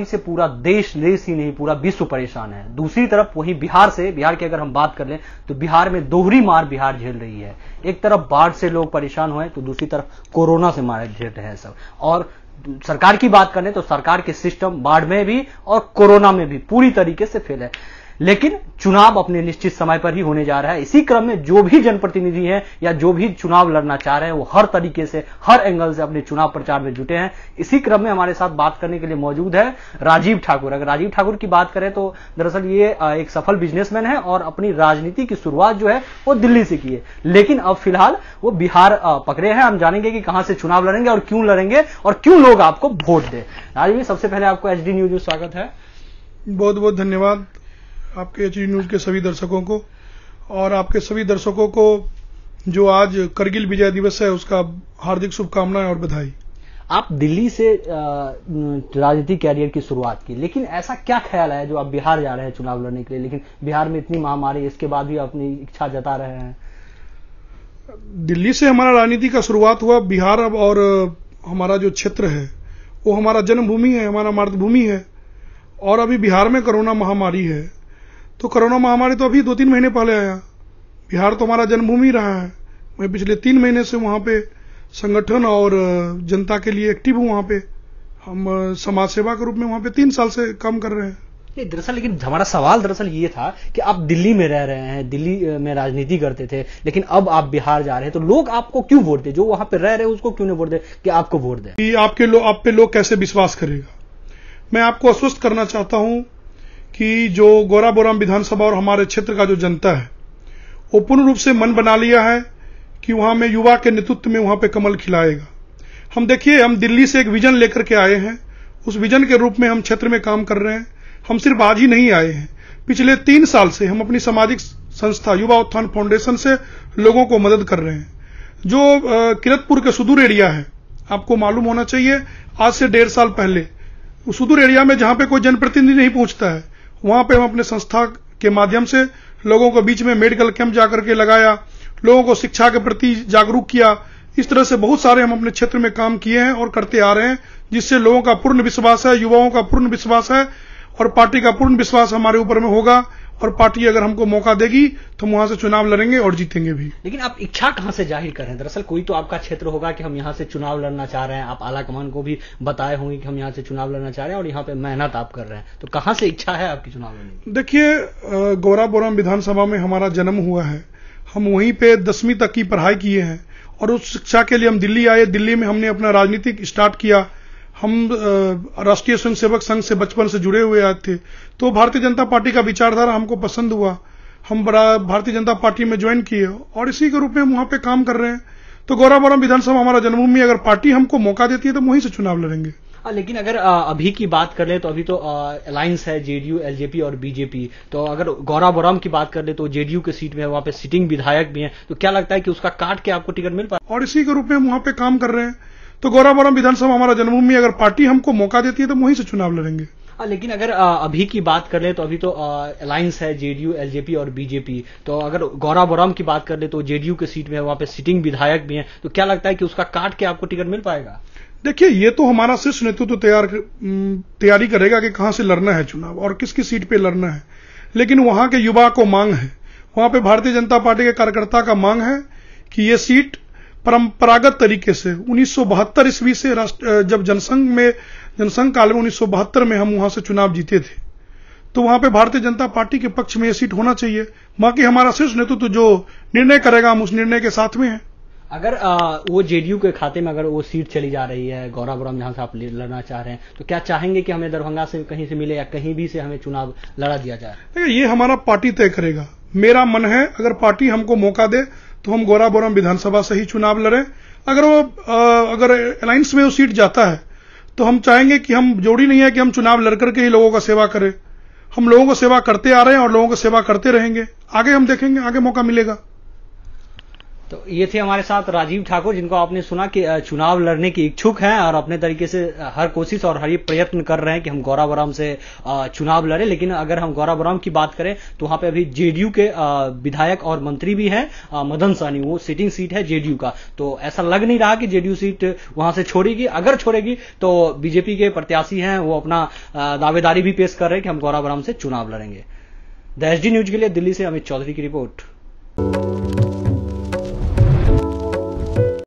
से पूरा देश ही नहीं पूरा विश्व परेशान है। दूसरी तरफ वहीं बिहार की अगर हम बात कर लें तो बिहार में दोहरी मार बिहार झेल रही है। एक तरफ बाढ़ से लोग परेशान हुए तो दूसरी तरफ कोरोना से मार झेल रहे हैं सब। और सरकार की बात करें तो सरकार के सिस्टम बाढ़ में भी और कोरोना में भी पूरी तरीके से फेल है। लेकिन चुनाव अपने निश्चित समय पर ही होने जा रहा है। इसी क्रम में जो भी जनप्रतिनिधि हैं या जो भी चुनाव लड़ना चाह रहे हैं वो हर तरीके से हर एंगल से अपने चुनाव प्रचार में जुटे हैं। इसी क्रम में हमारे साथ बात करने के लिए मौजूद है राजीव ठाकुर। अगर राजीव ठाकुर की बात करें तो दरअसल ये एक सफल बिजनेसमैन है और अपनी राजनीति की शुरुआत जो है वो दिल्ली से की है, लेकिन अब फिलहाल वो बिहार पकड़े हैं। हम जानेंगे कि कहां से चुनाव लड़ेंगे और क्यों लोग आपको वोट दे। राजीव, सबसे पहले आपको एचडी न्यूज में स्वागत है। बहुत बहुत धन्यवाद आपके एचडी न्यूज के सभी दर्शकों को और आपके सभी दर्शकों को जो आज करगिल विजय दिवस है उसका हार्दिक शुभकामनाएं और बधाई। आप दिल्ली से राजनीतिक कैरियर की शुरुआत की, लेकिन ऐसा क्या ख्याल आया जो आप बिहार जा रहे हैं चुनाव लड़ने के लिए, लेकिन बिहार में इतनी महामारी इसके बाद भी अपनी इच्छा जता रहे हैं? दिल्ली से हमारा राजनीति का शुरुआत हुआ। बिहार अब और हमारा जो क्षेत्र है वो हमारा जन्मभूमि है, हमारा मातृभूमि है। और अभी बिहार में कोरोना महामारी है, तो कोरोना महामारी तो अभी 2-3 महीने पहले आया। बिहार तो हमारा जन्मभूमि रहा है। मैं पिछले 3 महीने से वहां पे संगठन और जनता के लिए एक्टिव हूं। वहां पे हम समाज सेवा के रूप में वहां पे 3 साल से काम कर रहे हैं। नहीं दरअसल, लेकिन हमारा सवाल दरअसल ये था कि आप दिल्ली में रह रहे हैं, दिल्ली में राजनीति करते थे, लेकिन अब आप बिहार जा रहे हैं, तो लोग आपको क्यों वोट दे? जो वहां पे रह रहे हैं उसको क्यों नहीं वोट दे कि आपको वोट दे? आप पे लोग कैसे विश्वास करेगा? मैं आपको आश्वस्त करना चाहता हूं कि जो गौराबोराम विधानसभा और हमारे क्षेत्र का जो जनता है वो पूर्ण रूप से मन बना लिया है कि वहां में युवा के नेतृत्व में वहां पे कमल खिलाएगा। हम देखिए, हम दिल्ली से एक विजन लेकर के आए हैं। उस विजन के रूप में हम क्षेत्र में काम कर रहे हैं। हम सिर्फ आज ही नहीं आए हैं, पिछले 3 साल से हम अपनी सामाजिक संस्था युवा उत्थान फाउंडेशन से लोगों को मदद कर रहे हैं। जो किरतपुर के सुदूर एरिया है, आपको मालूम होना चाहिए आज से 1.5 साल पहले उस सुदूर एरिया में जहां पे कोई जनप्रतिनिधि नहीं पहुंचता है, वहां पे हम अपने संस्था के माध्यम से लोगों के बीच में मेडिकल कैंप जाकर के लगाया, लोगों को शिक्षा के प्रति जागरूक किया। इस तरह से बहुत सारे हम अपने क्षेत्र में काम किए हैं और करते आ रहे हैं, जिससे लोगों का पूर्ण विश्वास है, युवाओं का पूर्ण विश्वास है और पार्टी का पूर्ण विश्वास हमारे ऊपर में होगा। और पार्टी अगर हमको मौका देगी तो हम वहां से चुनाव लड़ेंगे और जीतेंगे भी। लेकिन आप इच्छा कहां से जाहिर कर रहे हैं? दरअसल कोई तो आपका क्षेत्र होगा कि हम यहां से चुनाव लड़ना चाह रहे हैं, आप आला कमान को भी बताए होंगे कि हम यहां से चुनाव लड़ना चाह रहे हैं और यहां पे मेहनत आप कर रहे हैं, तो कहां से इच्छा है आपकी चुनाव लड़ने की? देखिए, गौराबोराम विधानसभा में हमारा जन्म हुआ है। हम वहीं पे 10वीं तक की पढ़ाई किए हैं और उस शिक्षा के लिए हम दिल्ली आए। दिल्ली में हमने अपना राजनीतिक स्टार्ट किया। हम राष्ट्रीय स्वयंसेवक संघ से बचपन से जुड़े हुए आए थे, तो भारतीय जनता पार्टी का विचारधारा हमको पसंद हुआ। हम भारतीय जनता पार्टी में ज्वाइन किए और इसी के रूप में हम वहां पे काम कर रहे हैं। तो गौराबोराम विधानसभा हमारा जन्मभूमि, अगर पार्टी हमको मौका देती है तो वहीं से चुनाव लड़ेंगे। लेकिन अगर अभी की बात कर ले तो अभी तो अलायंस है जेडीयू, एलजेपी और बीजेपी। तो अगर गौराबोराम की बात कर ले तो जेडीयू के सीट में वहां पे सिटिंग विधायक भी हैं, तो क्या लगता है कि उसका काट के आपको टिकट मिल पाए? और इसी के रूप में हम वहां पे काम कर रहे हैं। तो गौराबोराम विधानसभा हमारा जन्मभूमि, अगर पार्टी हमको मौका देती है तो वहीं से चुनाव लड़ेंगे। लेकिन अगर अभी की बात कर ले तो अभी तो अलायंस है जेडीयू, एलजेपी और बीजेपी। तो अगर गौराबोराम की बात कर ले तो जेडीयू के सीट में वहां पे सिटिंग विधायक भी हैं, तो क्या लगता है कि उसका काट के आपको टिकट मिल पाएगा? देखिए, ये तो हमारा शीर्ष नेतृत्व तैयारी करेगा कि कहां से लड़ना है चुनाव और किसकी सीट पे लड़ना है। लेकिन वहां के युवा को मांग है, वहां पे भारतीय जनता पार्टी के कार्यकर्ता का मांग है कि ये सीट परंपरागत तरीके से 1972 ईस्वी से जब जनसंघ काल में 1972 में हम वहां से चुनाव जीते थे, तो वहां पे भारतीय जनता पार्टी के पक्ष में ये सीट होना चाहिए। बाकी हमारा शीर्ष नेतृत्व जो निर्णय करेगा हम उस निर्णय के साथ में हैं। अगर वो जेडीयू के खाते में अगर वो सीट चली जा रही है गौराबोराम जहां से आप लड़ना चाह रहे हैं, तो क्या चाहेंगे कि हमें दरभंगा से कहीं से मिले या कहीं भी से हमें चुनाव लड़ा दिया जाए? ये हमारा पार्टी तय करेगा। मेरा मन है अगर पार्टी हमको मौका दे तो हम गौराबोराम विधानसभा से ही चुनाव लड़ें। अगर अलायंस में वो सीट जाता है तो हम चाहेंगे कि हम जोड़ी नहीं है कि हम चुनाव लड़ करके ही लोगों का सेवा करें। हम लोगों को सेवा करते आ रहे हैं और लोगों को सेवा करते रहेंगे। आगे हम देखेंगे, आगे मौका मिलेगा। तो ये थे हमारे साथ राजीव ठाकुर, जिनको आपने सुना कि चुनाव लड़ने की इच्छुक हैं और अपने तरीके से हर कोशिश और हर ये प्रयत्न कर रहे हैं कि हम गौराबौराम से चुनाव लड़े। लेकिन अगर हम गौराबौराम की बात करें तो वहां पे अभी जेडीयू के विधायक और मंत्री भी हैं, मदन सहनी, वो सिटिंग सीट है जेडीयू का। तो ऐसा लग नहीं रहा कि जेडीयू सीट वहां से छोड़ेगी। अगर छोड़ेगी तो बीजेपी के प्रत्याशी हैं वो अपना दावेदारी भी पेश कर रहे हैं कि हम गौराबौराम से चुनाव लड़ेंगे। द एसडी न्यूज के लिए दिल्ली से अमित चौधरी की रिपोर्ट।